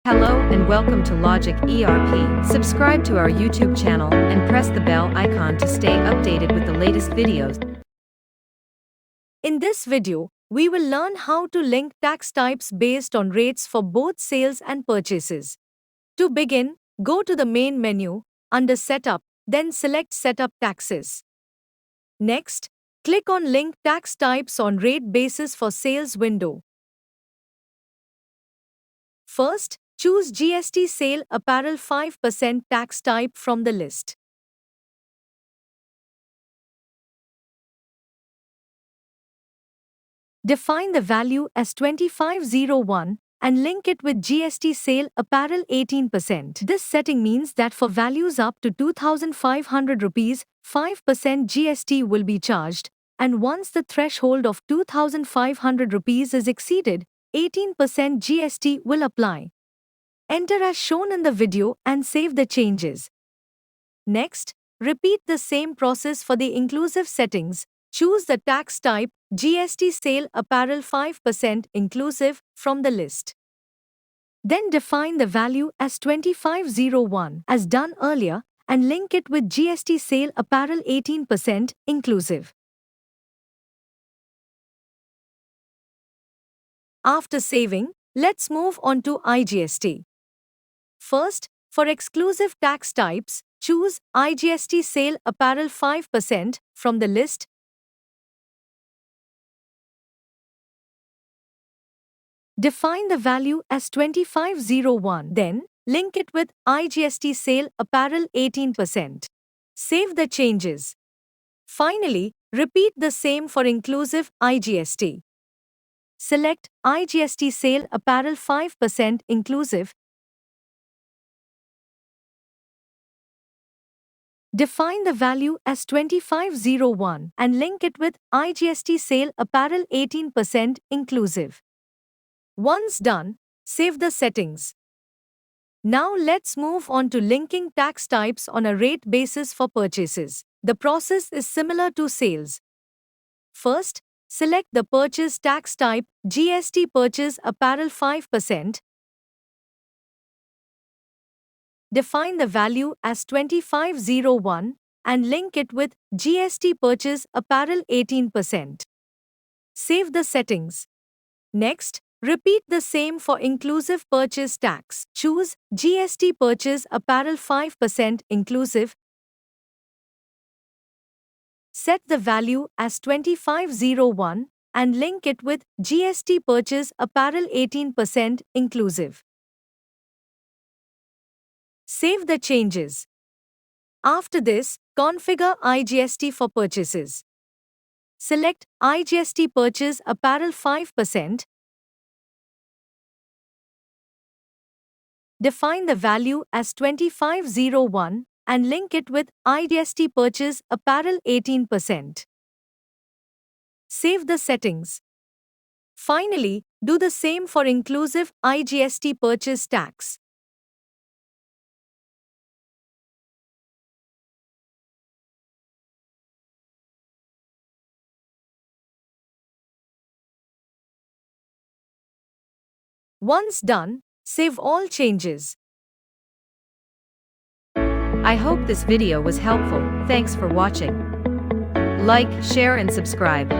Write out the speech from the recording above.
Hello and welcome to Logic ERP. Subscribe to our YouTube channel and press the bell icon to stay updated with the latest videos. In this video, we will learn how to link tax types based on rates for both sales and purchases. To begin, go to the main menu, under Setup, then select Setup Taxes. Next, click on Link Tax Types on Rate Basis for Sales window. First, choose GST Sale Apparel 5% tax type from the list. Define the value as 2501 and link it with GST Sale Apparel 18%. This setting means that for values up to 2500 rupees, 5% GST will be charged, and once the threshold of 2500 rupees is exceeded, 18% GST will apply. Enter as shown in the video and save the changes. Next, repeat the same process for the inclusive settings. Choose the tax type GST Sale Apparel 5% inclusive from the list. Then define the value as 2501 as done earlier and link it with GST Sale Apparel 18% inclusive. After saving, let's move on to iGST. First, for exclusive tax types, choose iGST Sale Apparel 5% from the list. Define the value as 2501, then link it with iGST Sale Apparel 18%. Save the changes. Finally, repeat the same for inclusive iGST. Select iGST Sale Apparel 5% inclusive. Define the value as 2501 and link it with iGST Sale Apparel 18% inclusive. Once done, save the settings. Now let's move on to linking tax types on a rate basis for purchases. The process is similar to sales. First, select the purchase tax type GST Purchase Apparel 5%. Define the value as 2501 and link it with GST Purchase Apparel 18%. Save the settings. Next, repeat the same for inclusive purchase tax. Choose GST Purchase Apparel 5% inclusive. Set the value as 2501 and link it with GST Purchase Apparel 18% inclusive. Save the changes. After this, configure iGST for purchases. Select iGST Purchase Apparel 5%. Define the value as 2501 and link it with iGST Purchase Apparel 18%. Save the settings. Finally, do the same for inclusive iGST Purchase tax. Once done, save all changes. I hope this video was helpful. Thanks for watching. Like, share and subscribe.